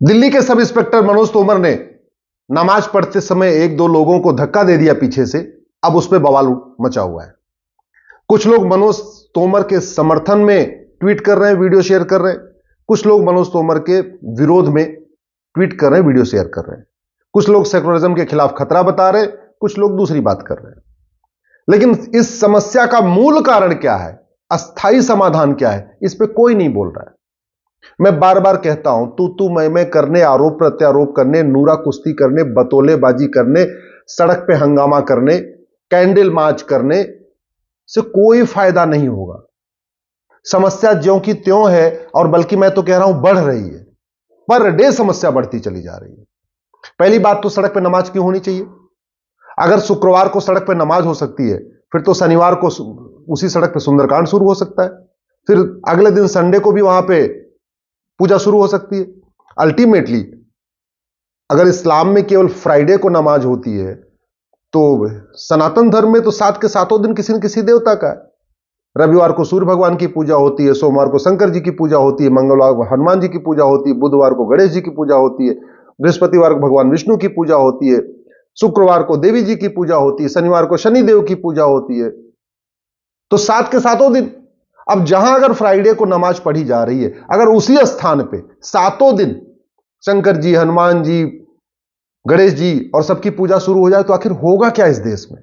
दिल्ली के sub inspector Manoj Tomar ने नमाज पढ़ते समय एक दो लोगों को धक्का दे दिया पीछे से। अब उस पर बवाल मचा हुआ है। कुछ लोग मनोज तोमर के समर्थन में ट्वीट कर रहे हैं, वीडियो शेयर कर रहे हैं। कुछ लोग मनोज तोमर के विरोध में ट्वीट कर रहे हैं, वीडियो शेयर कर रहे हैं। कुछ लोग सेकुलरिज्म के खिलाफ खतरा बता रहे हैं, कुछ लोग दूसरी बात कर रहे हैं। लेकिन इस समस्या का मूल कारण क्या है, अस्थायी समाधान क्या है, इस पर कोई नहीं बोल रहा है। मैं बार बार कहता हूं, तू मैं करने, आरोप प्रत्यारोप करने, नूरा कुश्ती करने, बतौलेबाजी करने, सड़क पे हंगामा करने, कैंडल मार्च करने से कोई फायदा नहीं होगा। समस्या ज्यों की त्यों है, और बल्कि मैं तो कह रहा हूं बढ़ रही है। पर डे समस्या बढ़ती चली जा रही है। पहली बात तो सड़क पे नमाज क्यों होनी चाहिए? अगर शुक्रवार को सड़क पे नमाज हो सकती है, फिर तो शनिवार को उसी सड़क पे सुंदरकांड शुरू हो सकता है। फिर अगले दिन संडे को भी वहां पे पूजा शुरू हो सकती है। अल्टीमेटली अगर इस्लाम में केवल फ्राइडे को नमाज होती है, तो सनातन धर्म में तो सात के सातों दिन किसी न किसी देवता का है। रविवार को सूर्य भगवान की पूजा होती है, सोमवार को शंकर जी की पूजा होती है, मंगलवार को हनुमान जी की पूजा होती है, बुधवार को गणेश जी की पूजा होती है, बृहस्पतिवार को भगवान विष्णु की पूजा होती है, शुक्रवार को देवी जी की पूजा होती है, शनिवार को शनिदेव की पूजा होती है। तो सात के सातों दिन। अब जहां अगर फ्राइडे को नमाज पढ़ी जा रही है, अगर उसी स्थान पे सातों दिन शंकर जी, हनुमान जी, गणेश जी और सबकी पूजा शुरू हो जाए, तो आखिर होगा क्या इस देश में?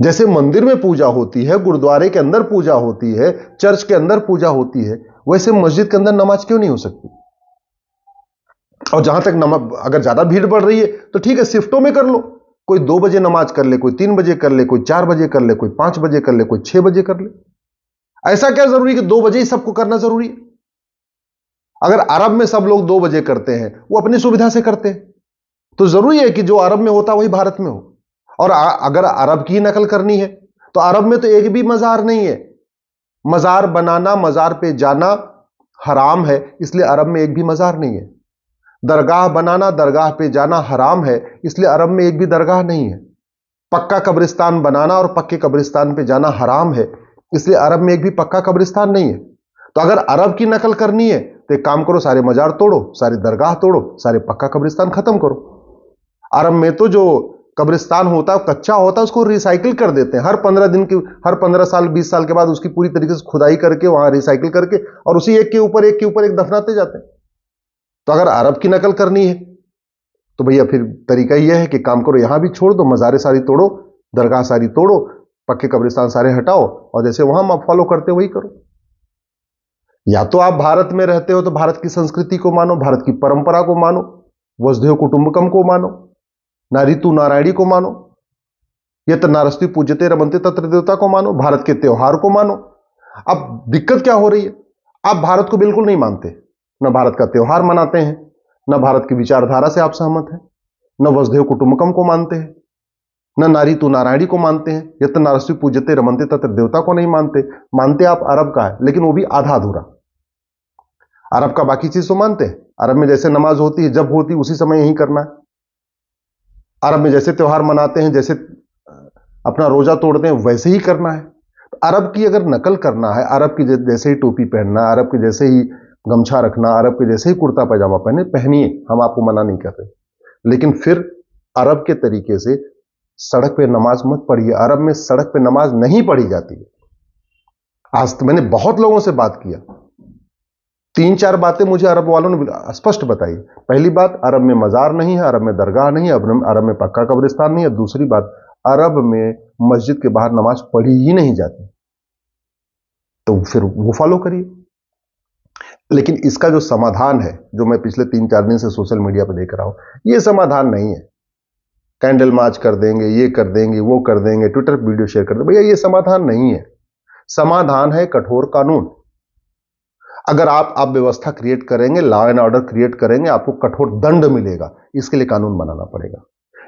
जैसे मंदिर में पूजा होती है, गुरुद्वारे के अंदर पूजा होती है, चर्च के अंदर पूजा होती है, वैसे मस्जिद के अंदर नमाज क्यों नहीं हो सकती? और जहां तक नमाज, अगर ज्यादा भीड़ बढ़ रही है तो ठीक है, शिफ्टों में कर लो। कोई 2 बजे नमाज कर ले, कोई 3 बजे कर ले, कोई 4 बजे कर ले, कोई 5 बजे कर ले, कोई 6 बजे कर ले। ऐसा क्या जरूरी कि 2 बजे ही सबको करना जरूरी है? अगर अरब में सब लोग 2 बजे करते हैं, वो अपनी सुविधा से करते हैं, तो जरूरी है कि जो अरब में होता वही भारत में हो। और अगर अरब की नकल करनी है, तो अरब में तो एक भी मजार नहीं है। मजार बनाना, मजार पे जाना हराम है, इसलिए अरब में एक भी मजार नहीं है। दरगाह बनाना, दरगाह पे जाना हराम है, इसलिए अरब में एक भी दरगाह नहीं है। पक्का कब्रिस्तान बनाना और पक्के कब्रिस्तान पे जाना हराम है, इसलिए अरब में एक भी पक्का कब्रिस्तान नहीं है। तो अगर अरब की नकल करनी है, तो एक काम करो, सारे मजार तोड़ो, सारी दरगाह तोड़ो, सारे पक्का कब्रिस्तान खत्म करो। अरब में तो जो कब्रिस्तान होता है कच्चा होता है, उसको रिसाइकिल कर देते हैं। हर 15 साल 20 साल के बाद उसकी पूरी तरीके से खुदाई करके, वहां रिसाइकिल करके, और उसी एक के ऊपर एक के ऊपर एक दफनाते जाते हैं। तो अगर अरब की नकल करनी है, तो भैया फिर तरीका यह है कि काम करो, यहां भी छोड़ दो, मजारे सारी तोड़ो, दरगाह सारी तोड़ो, पक्के कब्रिस्तान सारे हटाओ, और जैसे वहां आप फॉलो करते वही करो। या तो आप भारत में रहते हो तो भारत की संस्कृति को मानो, भारत की परंपरा को मानो, वसुधैव कुटुंबकम को मानो, ना ऋतु नारायणी को मानो, यत नारस्ति पूज्यते रमन्ते तत्र देवता को मानो, भारत के त्योहार को मानो। अब दिक्कत क्या हो रही है? आप भारत को बिल्कुल नहीं मानते, न भारत का त्योहार मनाते हैं, न भारत की विचारधारा से आप सहमत हैं, न वसुधैव कुटुंबकम को मानते हैं, न नारी तू नारायणी को मानते हैं, यत नारस्ति पूज्यते रमन्ते तत्र देवता को नहीं मानते। मानते आप अरब का है, लेकिन वो भी आधा अधूरा। अरब का बाकी चीज तो मानते हैं। अरब में जैसे नमाज होती है, जब होती है उसी समय यही करना है। अरब में जैसे त्योहार मनाते हैं, जैसे अपना रोजा तोड़ते हैं, वैसे ही करना है। तो अरब की अगर नकल करना है, अरब की जैसे ही टोपी पहनना, अरब के जैसे ही गमछा रखना, अरब के जैसे ही कुर्ता पैजामा पहनिए, हम आपको मना नहीं कर रहे। लेकिन फिर अरब के तरीके से सड़क पे नमाज मत पढ़िए। अरब में सड़क पे नमाज नहीं पढ़ी जाती है। आज तो मैंने बहुत लोगों से बात किया, 3-4 बातें मुझे अरब वालों ने स्पष्ट बताई। पहली बात, अरब में मजार नहीं है, अरब में दरगाह नहीं है, अरब में पक्का कब्रिस्तान नहीं है। दूसरी बात, अरब में मस्जिद के बाहर नमाज पढ़ी ही नहीं जाती। तो फिर वो फॉलो करिए। लेकिन इसका जो समाधान है, जो मैं पिछले 3-4 दिन से सोशल मीडिया पर देख रहा हूं, ये समाधान नहीं है। कैंडल मार्च कर देंगे, ये कर देंगे, वो कर देंगे, ट्विटर पर वीडियो शेयर कर देंगे, भैया ये समाधान नहीं है। समाधान है कठोर कानून। अगर आप व्यवस्था क्रिएट करेंगे, लॉ एंड ऑर्डर क्रिएट करेंगे, आपको कठोर दंड मिलेगा। इसके लिए कानून बनाना पड़ेगा।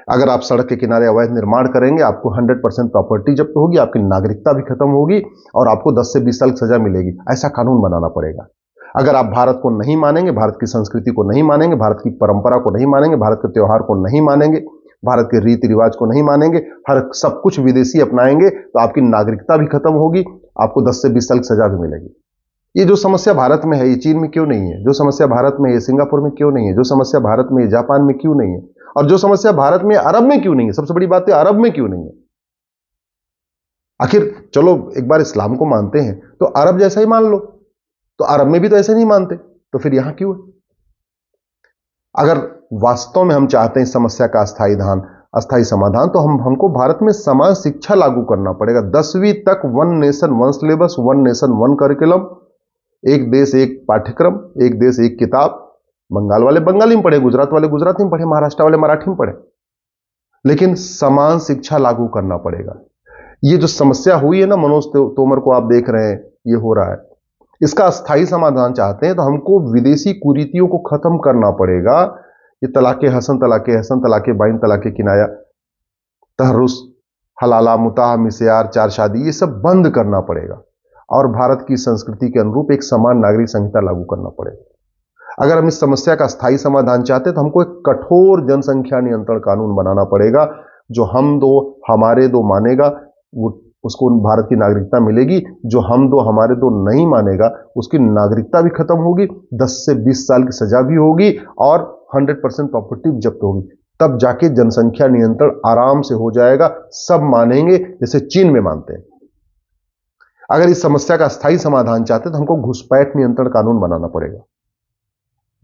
अगर आप सड़क के किनारे अवैध निर्माण करेंगे, आपको 100% प्रॉपर्टी जब्त होगी, आपकी नागरिकता भी खत्म होगी, और आपको 10 से 20 साल की सजा मिलेगी। ऐसा कानून बनाना पड़ेगा। अगर आप भारत को नहीं मानेंगे, भारत की संस्कृति को नहीं मानेंगे, भारत की परंपरा को नहीं मानेंगे, भारत के त्योहार को नहीं मानेंगे, भारत के रीति रिवाज को नहीं मानेंगे, हर सब कुछ विदेशी अपनाएंगे, तो आपकी नागरिकता भी खत्म होगी, आपको 10 से 20 साल की सजा भी मिलेगी। ये जो समस्या भारत में है ये चीन में क्यों नहीं है? जो समस्या भारत में है सिंगापुर में क्यों नहीं है? जो समस्या भारत में है जापान में क्यों नहीं है? और जो समस्या भारत में अरब में क्यों नहीं है? सबसे बड़ी बात है अरब में क्यों नहीं है? आखिर चलो एक बार इस्लाम को मानते हैं तो अरब जैसा ही मान लो, तो अरब में भी तो ऐसे नहीं मानते, तो फिर यहां क्यों है? अगर वास्तव में हम चाहते हैं इस समस्या का अस्थायी समाधान तो हमको भारत में समान शिक्षा लागू करना पड़ेगा। 10वीं तक one nation one syllabus, one nation one curriculum, एक देश एक पाठ्यक्रम, एक देश एक किताब। बंगाल वाले बंगाली में पढ़े, गुजरात वाले गुजराती में पढ़े, महाराष्ट्र वाले मराठी में पढ़े, लेकिन समान शिक्षा लागू करना पड़ेगा। ये जो समस्या हुई है ना, मनोज तोमर को आप देख रहे हैं ये हो रहा है, इसका अस्थायी समाधान चाहते हैं तो हमको विदेशी कुरीतियों को खत्म करना पड़ेगा। ये तलाके हसन, तलाके बाइन, तलाके किनाया, तहरुस, हलाला, मुताह, मिस्यार, चार शादी, ये सब बंद करना पड़ेगा और भारत की संस्कृति के अनुरूप एक समान नागरिक संहिता लागू करना पड़ेगा। अगर हम इस समस्या का स्थायी समाधान चाहते हैं तो हमको एक कठोर जनसंख्या नियंत्रण कानून बनाना पड़ेगा। जो हम दो हमारे दो मानेगा वो उसको भारत की नागरिकता मिलेगी, जो हम दो हमारे दो नहीं मानेगा उसकी नागरिकता भी खत्म होगी, 10 से 20 साल की सजा भी होगी और 100% प्रॉपर्टी जब्त होगी। तब जाके जनसंख्या नियंत्रण आराम से हो जाएगा, सब मानेंगे जैसे चीन में मानते हैं। अगर इस समस्या का स्थायी समाधान चाहते हैं तो हमको घुसपैठ नियंत्रण कानून बनाना पड़ेगा।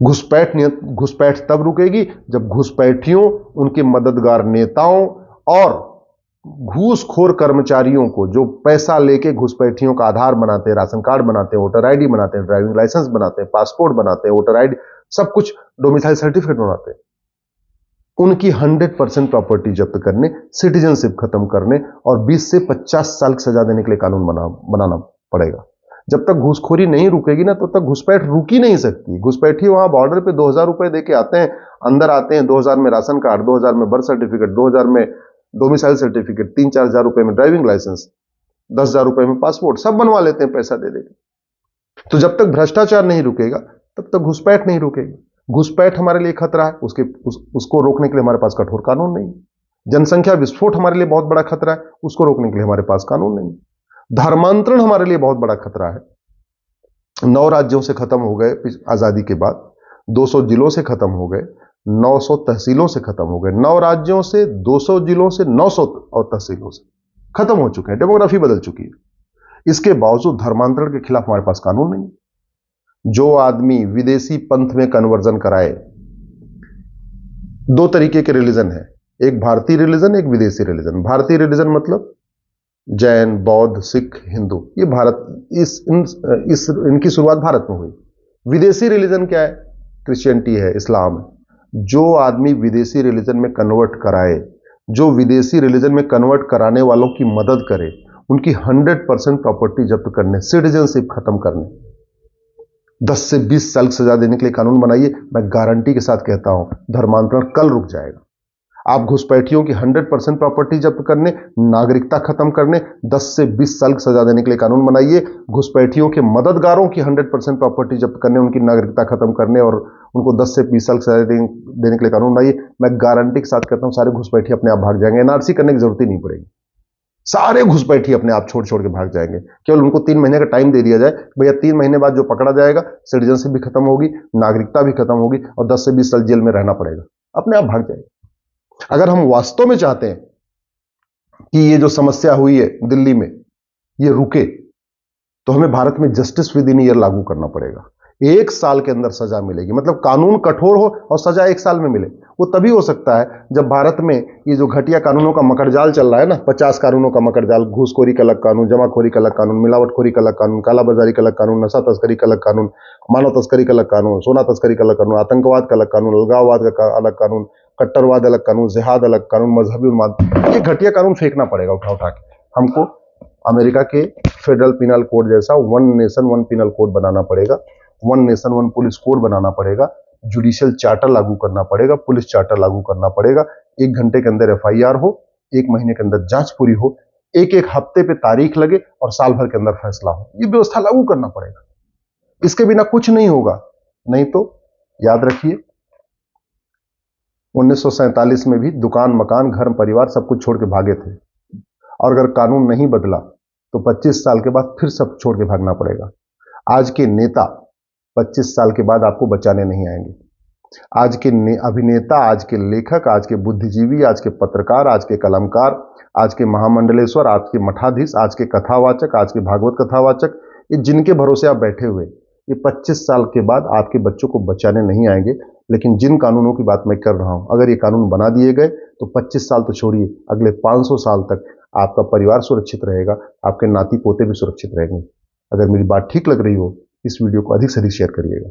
घुसपैठ तब रुकेगी जब घुसपैठियों, उनके मददगार नेताओं और घूसखोर कर्मचारियों को जो पैसा लेके घुसपैठियों का आधार बनाते हैं, राशन कार्ड बनाते हैं, वोटर आईडी बनाते हैं, ड्राइविंग लाइसेंस बनाते हैं, पासपोर्ट बनाते हैं, वोटर आईडी, सब कुछ, डोमिसाइल सर्टिफिकेट बनाते हैं, उनकी 100% प्रॉपर्टी जब्त करने, सिटीजनशिप खत्म करने और 20 से 50 साल की सजा देने के लिए कानून बनाना पड़ेगा। जब तक घूसखोरी नहीं रुकेगी ना तब तक घुसपैठ रुक ही नहीं सकती। घुसपैठी वहां बॉर्डर पे 2000 रुपए देके आते हैं, अंदर आते हैं, 2000 में राशन कार्ड, 2000 में बर्थ सर्टिफिकेट, 2000 में डोमिसाइल सर्टिफिकेट, 3-4 हजार रुपए में ड्राइविंग लाइसेंस, 10,000 रुपए में पासपोर्ट, सब बनवा लेते हैं पैसा दे देके। तो जब तक भ्रष्टाचार नहीं रुकेगा तब तक घुसपैठ नहीं रुकेगी। घुसपैठ हमारे लिए खतरा है, उसको रोकने के लिए हमारे पास कठोर कानून नहीं। जनसंख्या विस्फोट हमारे लिए बहुत बड़ा खतरा है, उसको रोकने के लिए हमारे पास कानून नहीं। धर्मांतरण हमारे लिए बहुत बड़ा खतरा है। 9 राज्यों से खत्म हो गए आजादी के बाद, 200 जिलों से खत्म हो गए, 900 तहसीलों से खत्म हो गए। 9 राज्यों से, 200 जिलों से, 900 और तहसीलों से खत्म हो चुके हैं, डेमोग्राफी बदल चुकी है। इसके बावजूद धर्मांतरण के खिलाफ हमारे पास कानून नहीं। जो आदमी विदेशी पंथ में कन्वर्जन कराए, 2 तरीके के रिलीजन है, एक भारतीय रिलीजन, एक विदेशी रिलीजन। भारतीय रिलीजन मतलब जैन, बौद्ध, सिख, हिंदू, ये भारत इनकी शुरुआत भारत में हुई। विदेशी रिलीजन क्या है? क्रिश्चियनिटी है, इस्लाम है। जो आदमी विदेशी रिलीजन में कन्वर्ट कराए, जो विदेशी रिलीजन में कन्वर्ट कराने वालों की मदद करे, उनकी 100% प्रॉपर्टी जब्त करने, सिटीजनशिप खत्म करने, 10 से 20 साल की सजा देने के लिए कानून बनाइए। मैं गारंटी के साथ कहता हूं धर्मांतरण कल रुक जाएगा। आप घुसपैठियों की 100% प्रॉपर्टी जब्त करने, नागरिकता खत्म करने, 10 से 20 साल की सजा देने के लिए कानून बनाइए। घुसपैठियों के मददगारों की 100% प्रॉपर्टी जब्त करने, उनकी नागरिकता खत्म करने और उनको 10 से 20 साल की सजा देने के लिए कानून बनाइए। मैं गारंटी के साथ कहता हूं सारे घुसपैठी अपने आप भाग जाएंगे। एनआरसी करने की जरूरत ही नहीं पड़ेगी। सारे घुसपैठी अपने आप छोड़ छोड़ के भाग जाएंगे। केवल उनको 3 महीने का टाइम दे दिया जाए, भैया 3 महीने बाद जो पकड़ा जाएगा, सिटीजनशिप भी खत्म होगी, नागरिकता भी खत्म होगी और 10 से 20 साल जेल में रहना पड़ेगा, अपने आप भाग जाएगा। अगर हम वास्तव में चाहते हैं कि ये जो समस्या हुई है दिल्ली में ये रुके, तो हमें भारत में जस्टिस विद इन ईयर लागू करना पड़ेगा। 1 साल के अंदर सजा मिलेगी, मतलब कानून कठोर हो और सजा 1 साल में मिले। वो तभी हो सकता है जब भारत में ये जो घटिया कानूनों का मकड़जाल चल रहा है ना, 50 कानूनों का मकड़जाल, घूसखोरी का अलग कानून, जमाखोरी का अलग कानून, मिलावटखोरी का अलग कानून, कालाबाजारी का अलग कानून, नशा तस्करी का अलग कानून, मानव तस्करी का अलग कानून, सोना तस्करी का अलग कानून, आतंकवाद का अलग कानून, अलगाववाद का अलग कानून, कट्टरवाद अलग कानून, जिहाद अलग कानून, मजहबी उन्माद, ये घटिया कानून फेंकना पड़ेगा उठा उठा के। हमको अमेरिका के फेडरल पिनल कोड जैसा one nation one penal code बनाना पड़ेगा, one nation one police code बनाना पड़ेगा, जुडिशियल चार्टर लागू करना पड़ेगा, पुलिस चार्टर लागू करना पड़ेगा। 1 घंटे के अंदर एफआईआर हो, 1 महीने के अंदर जांच पूरी हो, एक हफ्ते पे तारीख लगे और साल भर के अंदर फैसला हो। ये व्यवस्था लागू करना पड़ेगा। इसके बिना कुछ नहीं होगा। नहीं तो याद रखिए 1947 में भी दुकान, मकान, घर, परिवार सब कुछ छोड़ के भागे थे, और अगर कानून नहीं बदला तो 25 साल के बाद फिर सब छोड़ के भागना पड़ेगा। आज के नेता 25 साल के बाद आपको बचाने नहीं आएंगे। आज के अभिनेता, आज के लेखक, आज के बुद्धिजीवी, आज के पत्रकार, आज के कलमकार, आज के महामंडलेश्वर, आज के मठाधीश, आज के कथावाचक, आज के भागवत कथावाचक, ये जिनके भरोसे आप बैठे हुए, ये 25 साल के बाद आपके बच्चों को बचाने नहीं आएंगे। लेकिन जिन कानूनों की बात मैं कर रहा हूं, अगर ये कानून बना दिए गए तो 25 साल तो छोड़िए, अगले 500 साल तक आपका परिवार सुरक्षित रहेगा, आपके नाती पोते भी सुरक्षित रहेंगे। अगर मेरी बात ठीक लग रही हो, इस वीडियो को अधिक से अधिक शेयर करिएगा।